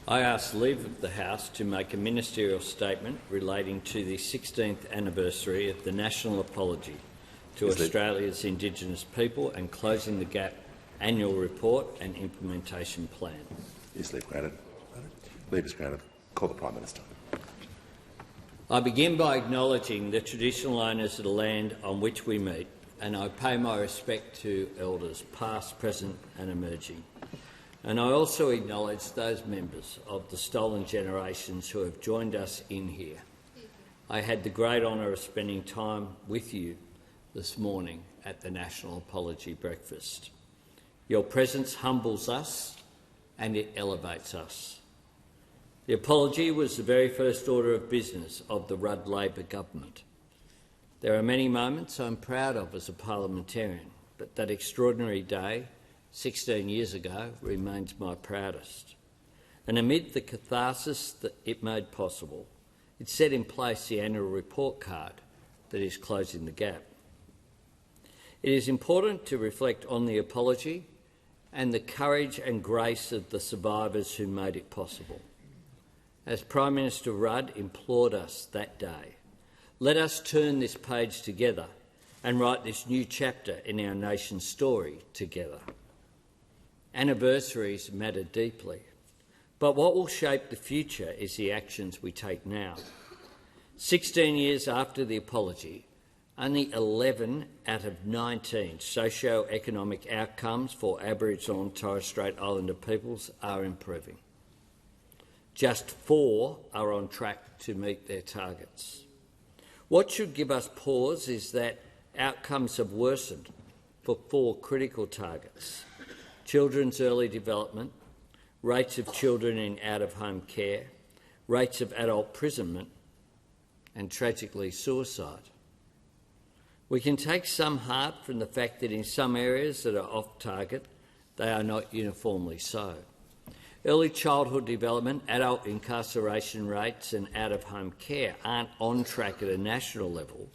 I ask leave of the House to make a ministerial statement relating to the 16th anniversary of the National Apology to Australia's Indigenous people and Closing the Gap Annual Report and Implementation Plan. Is leave granted? Leave is granted. Call the Prime Minister. I begin by acknowledging the traditional owners of the land on which we meet, and I pay my respect to Elders past, present and emerging. And I also acknowledge those members of the stolen generations who have joined us in here. I had the great honour of spending time with you this morning at the National Apology Breakfast. Your presence humbles us and it elevates us. The apology was the very first order of business of the Rudd Labor government. There are many moments I'm proud of as a parliamentarian, but that extraordinary day 16 years ago remains my proudest. And amid the catharsis that it made possible, it set in place the annual report card that is closing the gap. It is important to reflect on the apology and the courage and grace of the survivors who made it possible. As Prime Minister Rudd implored us that day, let us turn this page together and write this new chapter in our nation's story together. Anniversaries matter deeply, but what will shape the future is the actions we take now. 16 years after the apology, only 11 out of 19 socio-economic outcomes for Aboriginal and Torres Strait Islander peoples are improving. Just 4 are on track to meet their targets. What should give us pause is that outcomes have worsened for 4 critical targets: children's early development, rates of children in out-of-home care, rates of adult imprisonment and, tragically, suicide. We can take some heart from the fact that in some areas that are off target, they are not uniformly so. Early childhood development, adult incarceration rates and out-of-home care aren't on track at a national level,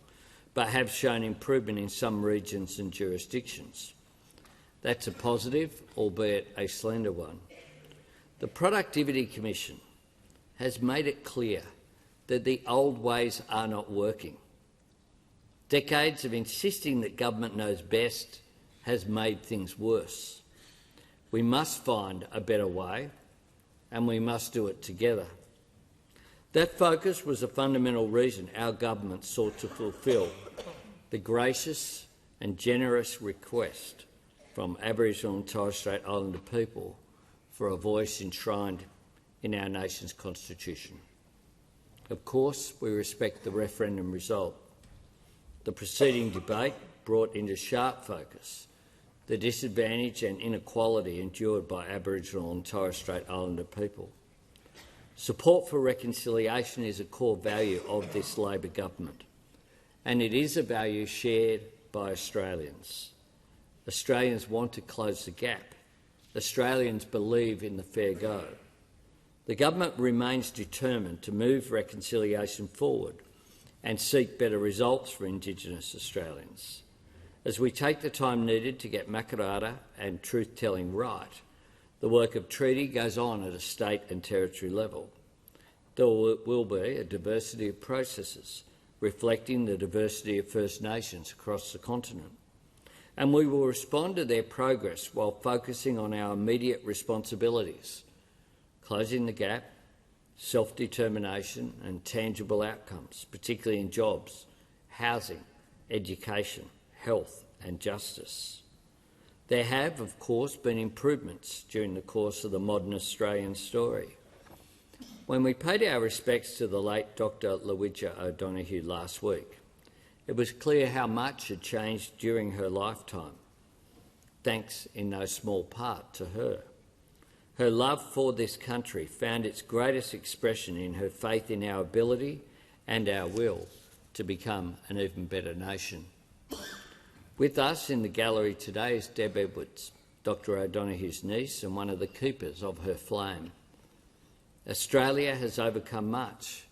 but have shown improvement in some regions and jurisdictions. That's a positive, albeit a slender one. The Productivity Commission has made it clear that the old ways are not working. Decades of insisting that government knows best has made things worse. We must find a better way, and we must do it together. That focus was a fundamental reason our government sought to fulfil the gracious and generous request from Aboriginal and Torres Strait Islander people for a voice enshrined in our nation's constitution. Of course, we respect the referendum result. The preceding debate brought into sharp focus the disadvantage and inequality endured by Aboriginal and Torres Strait Islander people. Support for reconciliation is a core value of this Labor government, and it is a value shared by Australians. Australians want to close the gap. Australians believe in the fair go. The government remains determined to move reconciliation forward and seek better results for Indigenous Australians. As we take the time needed to get Makarrata and truth-telling right, the work of treaty goes on at a state and territory level. There will be a diversity of processes reflecting the diversity of First Nations across the continent, and we will respond to their progress while focusing on our immediate responsibilities: closing the gap, self-determination and tangible outcomes, particularly in jobs, housing, education, health and justice. There have, of course, been improvements during the course of the modern Australian story. When we paid our respects to the late Dr. Lewidgha O'Donoghue last week, it was clear how much had changed during her lifetime, thanks in no small part to her. Her love for this country found its greatest expression in her faith in our ability and our will to become an even better nation. With us in the gallery today is Deb Edwards, Dr. O'Donoghue's niece and one of the keepers of her flame. Australia has overcome much,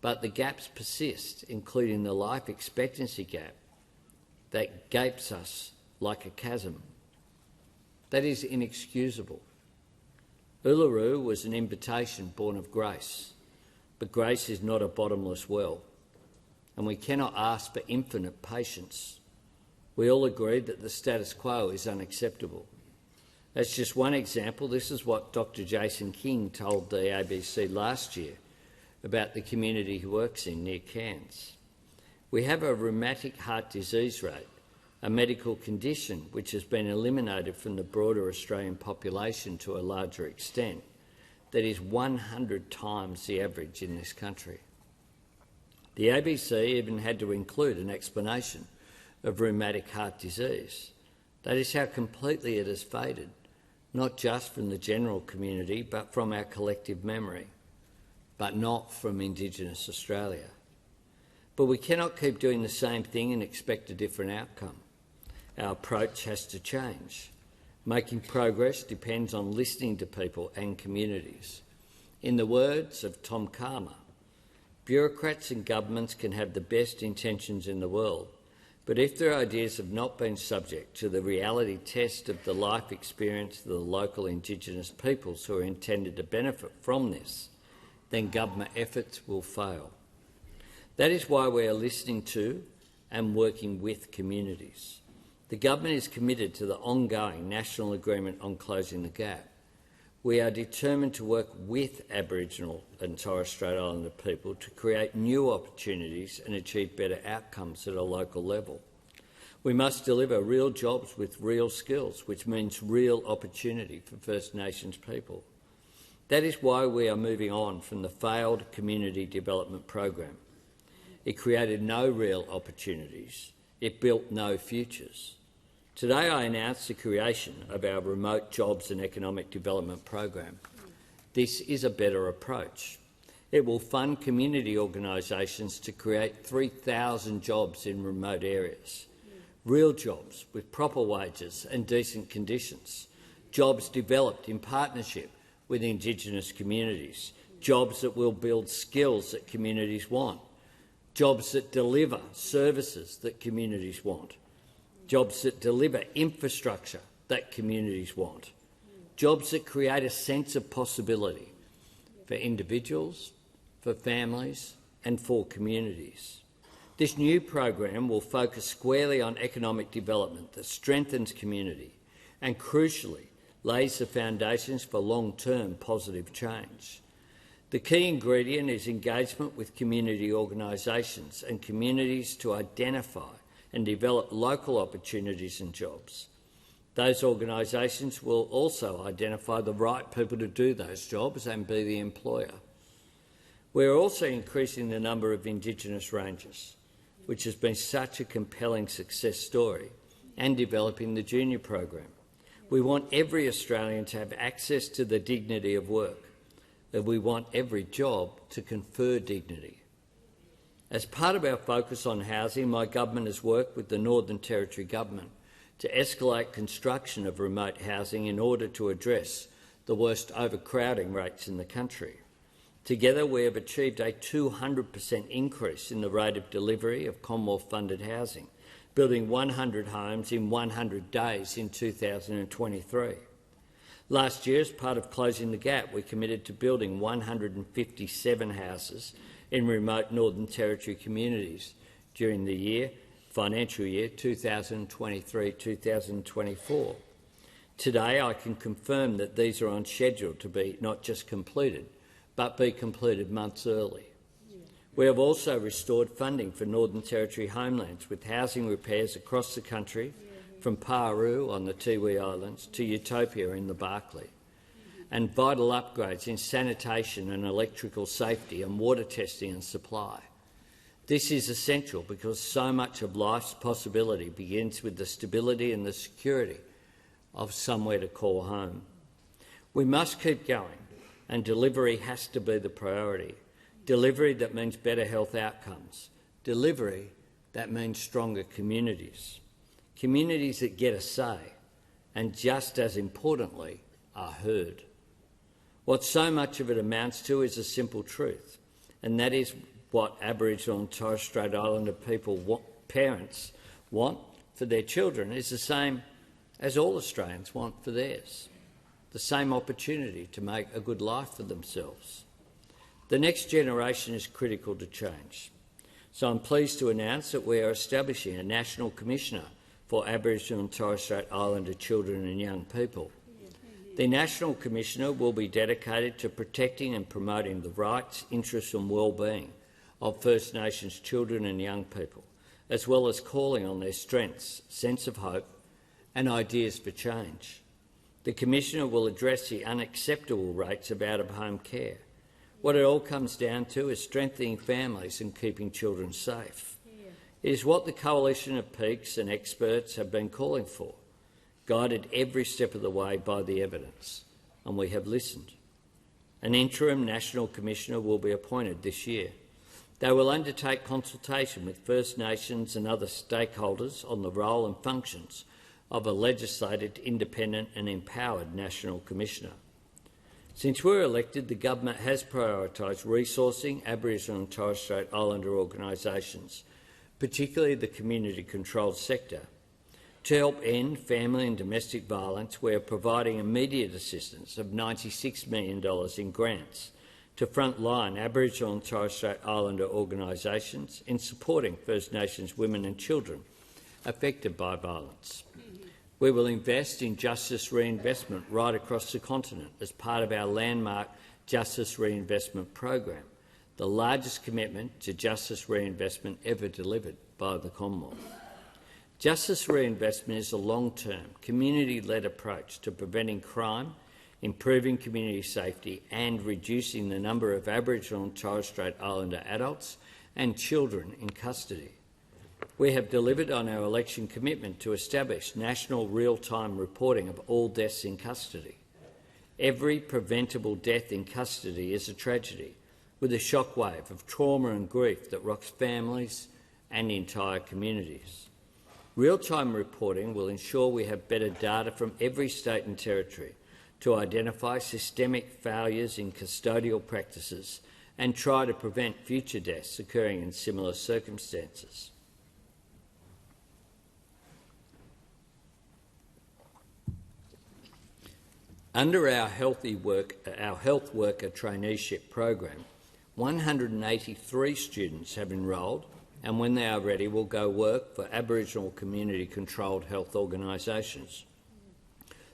but the gaps persist, including the life expectancy gap that gapes us like a chasm. That is inexcusable. Uluru was an invitation born of grace, but grace is not a bottomless well, and we cannot ask for infinite patience. We all agree that the status quo is unacceptable. That's just one example. This is what Dr. Jason King told the ABC last year about the community he works in near Cairns. We have a rheumatic heart disease rate, a medical condition which has been eliminated from the broader Australian population to a larger extent, that is 100 times the average in this country. The ABC even had to include an explanation of rheumatic heart disease. That is how completely it has faded, not just from the general community but from our collective memory, but not from Indigenous Australia. But we cannot keep doing the same thing and expect a different outcome. Our approach has to change. Making progress depends on listening to people and communities. In the words of Tom Karma, bureaucrats and governments can have the best intentions in the world, but if their ideas have not been subject to the reality test of the life experience of the local Indigenous peoples who are intended to benefit from this, then government efforts will fail. That is why we are listening to and working with communities. The government is committed to the ongoing National Agreement on Closing the Gap. We are determined to work with Aboriginal and Torres Strait Islander people to create new opportunities and achieve better outcomes at a local level. We must deliver real jobs with real skills, which means real opportunity for First Nations people. That is why we are moving on from the failed Community Development Program. It created no real opportunities. It built no futures. Today I announce the creation of our Remote Jobs and Economic Development Program. This is a better approach. It will fund community organisations to create 3,000 jobs in remote areas. Real jobs with proper wages and decent conditions. Jobs developed in partnership with Indigenous communities. Jobs that will build skills that communities want. Jobs that deliver services that communities want. Jobs that deliver infrastructure that communities want. Jobs that create a sense of possibility for individuals, for families and for communities. This new program will focus squarely on economic development that strengthens community and, crucially, lays the foundations for long-term positive change. The key ingredient is engagement with community organisations and communities to identify and develop local opportunities and jobs. Those organisations will also identify the right people to do those jobs and be the employer. We are also increasing the number of Indigenous rangers, which has been such a compelling success story, and developing the junior program. We want every Australian to have access to the dignity of work, and we want every job to confer dignity. As part of our focus on housing, my government has worked with the Northern Territory Government to escalate construction of remote housing in order to address the worst overcrowding rates in the country. Together, we have achieved a 200% increase in the rate of delivery of Commonwealth-funded housing, building 100 homes in 100 days in 2023. Last year, as part of Closing the Gap, we committed to building 157 houses in remote Northern Territory communities during the financial year 2023-2024. Today, I can confirm that these are on schedule to be not just completed, but be completed months early. We have also restored funding for Northern Territory homelands with housing repairs across the country, from Paru on the Tiwi Islands to Utopia in the Barkly, and vital upgrades in sanitation and electrical safety and water testing and supply. This is essential because so much of life's possibility begins with the stability and the security of somewhere to call home. We must keep going, and delivery has to be the priority. Delivery that means better health outcomes. Delivery that means stronger communities. Communities that get a say, and just as importantly, are heard. What so much of it amounts to is a simple truth, and that is what Aboriginal and Torres Strait Islander parents want for their children is the same as all Australians want for theirs. the same opportunity to make a good life for themselves. The next generation is critical to change. So I'm pleased to announce that we are establishing a National Commissioner for Aboriginal and Torres Strait Islander children and young people. The National Commissioner will be dedicated to protecting and promoting the rights, interests and well-being of First Nations children and young people, as well as calling on their strengths, sense of hope and ideas for change. The Commissioner will address the unacceptable rates of out-of-home care. What it all comes down to is strengthening families and keeping children safe. It is what the coalition of peaks and experts have been calling for, guided every step of the way by the evidence, and we have listened. An interim National Commissioner will be appointed this year. They will undertake consultation with First Nations and other stakeholders on the role and functions of a legislated, independent and empowered National Commissioner. Since we were elected, the government has prioritised resourcing Aboriginal and Torres Strait Islander organisations, particularly the community-controlled sector. To help end family and domestic violence, we are providing immediate assistance of $96 million in grants to frontline Aboriginal and Torres Strait Islander organisations in supporting First Nations women and children affected by violence. We will invest in justice reinvestment right across the continent as part of our landmark Justice Reinvestment Program, the largest commitment to justice reinvestment ever delivered by the Commonwealth. Justice reinvestment is a long-term, community-led approach to preventing crime, improving community safety and reducing the number of Aboriginal and Torres Strait Islander adults and children in custody. We have delivered on our election commitment to establish national real-time reporting of all deaths in custody. Every preventable death in custody is a tragedy, with a shockwave of trauma and grief that rocks families and entire communities. Real-time reporting will ensure we have better data from every state and territory to identify systemic failures in custodial practices and try to prevent future deaths occurring in similar circumstances. Under our health worker traineeship program, 183 students have enrolled and when they are ready will go work for Aboriginal community-controlled health organisations.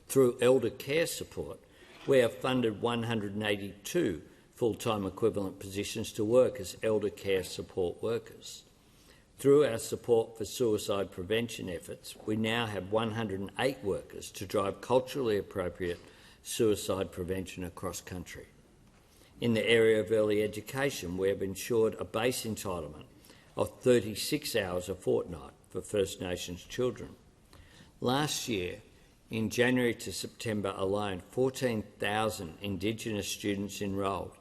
Through elder care support, we have funded 182 full-time equivalent positions to work as elder care support workers. Through our support for suicide prevention efforts, we now have 108 workers to drive culturally appropriate suicide prevention across country. In the area of early education, we have ensured a base entitlement of 36 hours a fortnight for First Nations children. Last year, in January to September alone, 14,000 Indigenous students enrolled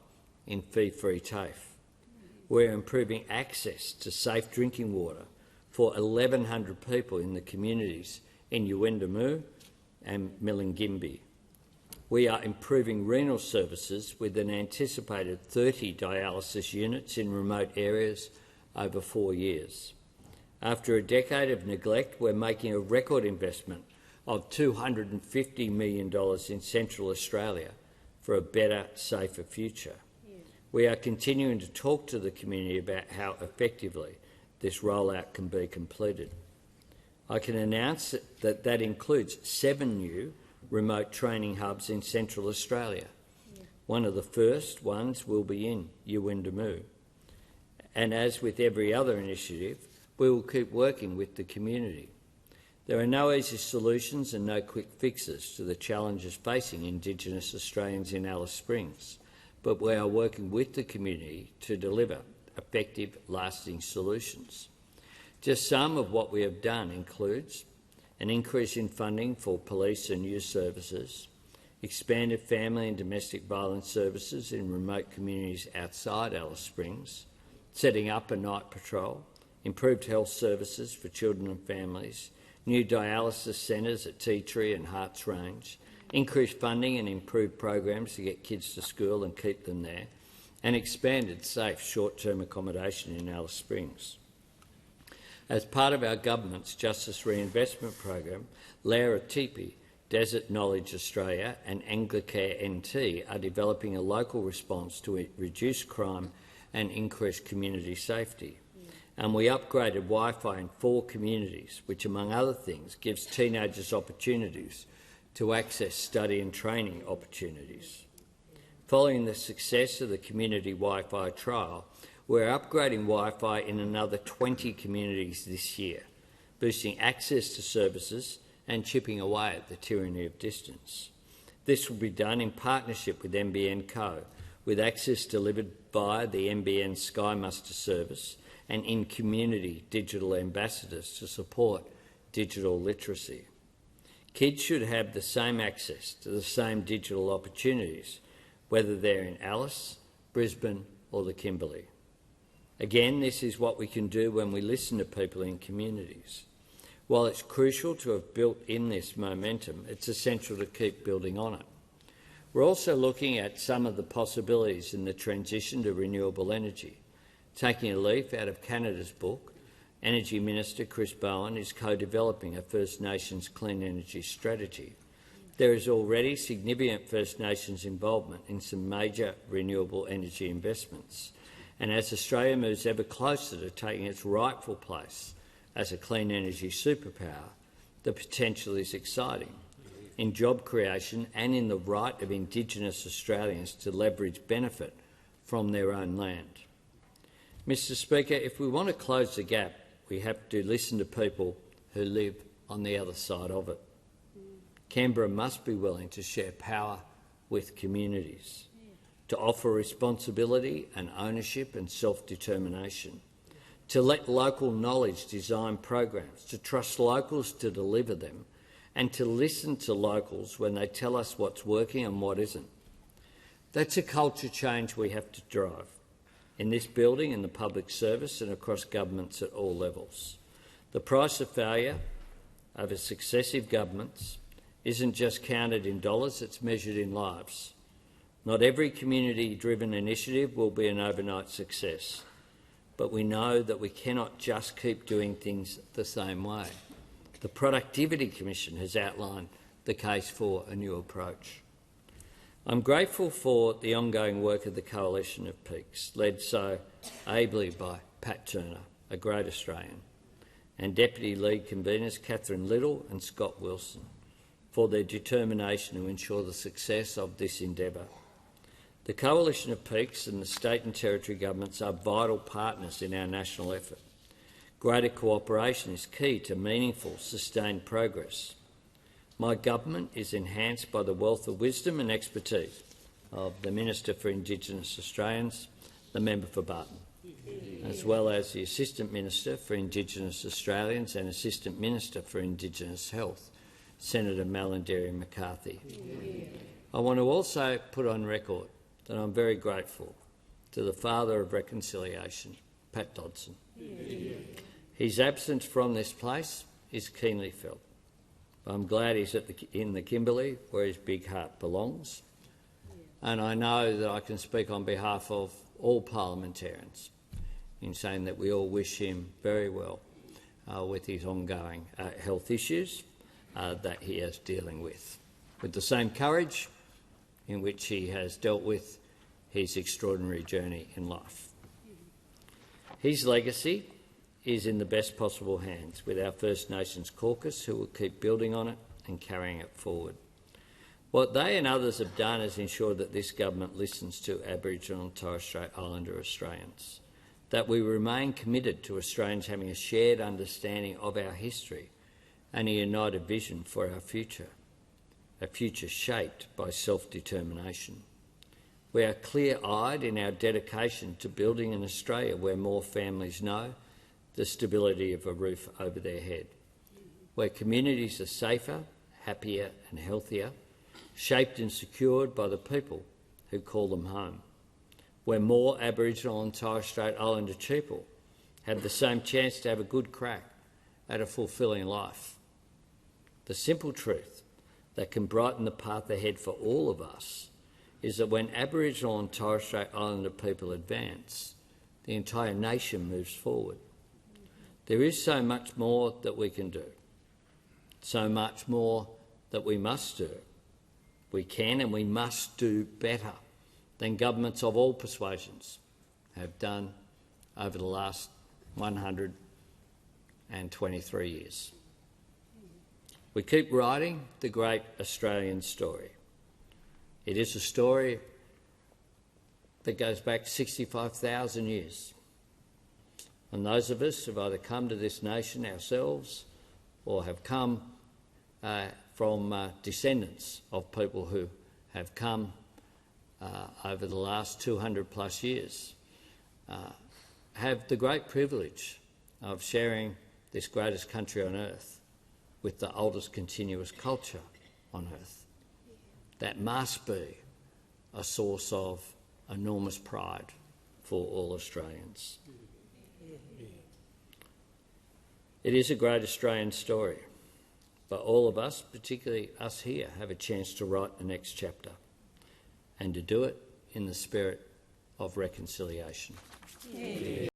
in fee-free TAFE. We're improving access to safe drinking water for 1,100 people in the communities in Yuendamu and Milingimbi. We are improving renal services with an anticipated 30 dialysis units in remote areas over 4 years. After a decade of neglect, we're making a record investment of $250 million in Central Australia for a better, safer future. We are continuing to talk to the community about how effectively this rollout can be completed. I can announce that includes 7 new remote training hubs in Central Australia. One of the first ones will be in Yuendamu. And as with every other initiative, we will keep working with the community. There are no easy solutions and no quick fixes to the challenges facing Indigenous Australians in Alice Springs, but we are working with the community to deliver effective, lasting solutions. Just some of what we have done includes an increase in funding for police and youth services, expanded family and domestic violence services in remote communities outside Alice Springs, setting up a night patrol, improved health services for children and families, new dialysis centres at Tea Tree and Harts Range, increased funding and improved programs to get kids to school and keep them there, and expanded safe short-term accommodation in Alice Springs. As part of our government's Justice Reinvestment Program, Laura Tipi, Desert Knowledge Australia and Anglicare NT are developing a local response to reduce crime and increase community safety. And we upgraded Wi-Fi in 4 communities, which, among other things, gives teenagers opportunities to access study and training opportunities. Following the success of the community Wi-Fi trial, we're upgrading Wi-Fi in another 20 communities this year, boosting access to services and chipping away at the tyranny of distance. This will be done in partnership with NBN Co, with access delivered via the NBN Sky Muster service and in community digital ambassadors to support digital literacy. Kids should have the same access to the same digital opportunities, whether they're in Alice, Brisbane or the Kimberley. Again, this is what we can do when we listen to people in communities. While it's crucial to have built in this momentum, it's essential to keep building on it. We're also looking at some of the possibilities in the transition to renewable energy. Taking a leaf out of Canada's book, Energy Minister Chris Bowen is co-developing a First Nations clean energy strategy. There is already significant First Nations involvement in some major renewable energy investments. And as Australia moves ever closer to taking its rightful place as a clean energy superpower, the potential is exciting in job creation and in the right of Indigenous Australians to leverage benefit from their own land. Mr Speaker, if we want to close the gap, we have to listen to people who live on the other side of it. Canberra must be willing to share power with communities, to offer responsibility and ownership and self-determination, to let local knowledge design programs, to trust locals to deliver them, and to listen to locals when they tell us what's working and what isn't. That's a culture change we have to drive, in this building, in the public service and across governments at all levels. The price of failure over successive governments isn't just counted in dollars, it's measured in lives. Not every community-driven initiative will be an overnight success, but we know that we cannot just keep doing things the same way. The Productivity Commission has outlined the case for a new approach. I'm grateful for the ongoing work of the Coalition of Peaks, led so ably by Pat Turner, a great Australian, and Deputy Lead Conveners Catherine Little and Scott Wilson, for their determination to ensure the success of this endeavour. The Coalition of Peaks and the state and territory governments are vital partners in our national effort. Greater cooperation is key to meaningful, sustained progress. My government is enhanced by the wealth of wisdom and expertise of the Minister for Indigenous Australians, the member for Barton, as well as the Assistant Minister for Indigenous Australians and Assistant Minister for Indigenous Health, Senator Malarndirri McCarthy. I want to also put on record that I'm very grateful to the father of reconciliation, Pat Dodson. His absence from this place is keenly felt. I'm glad he's in the Kimberley, where his big heart belongs, and I know that I can speak on behalf of all parliamentarians in saying that we all wish him very well with his ongoing health issues that he is dealing with the same courage in which he has dealt with his extraordinary journey in life. His legacy is in the best possible hands with our First Nations caucus, who will keep building on it and carrying it forward. What they and others have done is ensure that this government listens to Aboriginal and Torres Strait Islander Australians, that we remain committed to Australians having a shared understanding of our history and a united vision for our future, a future shaped by self-determination. We are clear-eyed in our dedication to building an Australia where more families know the stability of a roof over their head, where communities are safer, happier and healthier, shaped and secured by the people who call them home, where more Aboriginal and Torres Strait Islander people have the same chance to have a good crack at a fulfilling life. The simple truth that can brighten the path ahead for all of us is that when Aboriginal and Torres Strait Islander people advance, the entire nation moves forward. There is so much more that we can do, so much more that we must do. We can and we must do better than governments of all persuasions have done over the last 123 years. We keep writing the great Australian story. It is a story that goes back 65,000 years. And those of us who have either come to this nation ourselves or have come from descendants of people who have come over the last 200 plus years have the great privilege of sharing this greatest country on earth with the oldest continuous culture on earth. That must be a source of enormous pride for all Australians. It is a great Australian story, but all of us, particularly us here, have a chance to write the next chapter and to do it in the spirit of reconciliation. Yeah.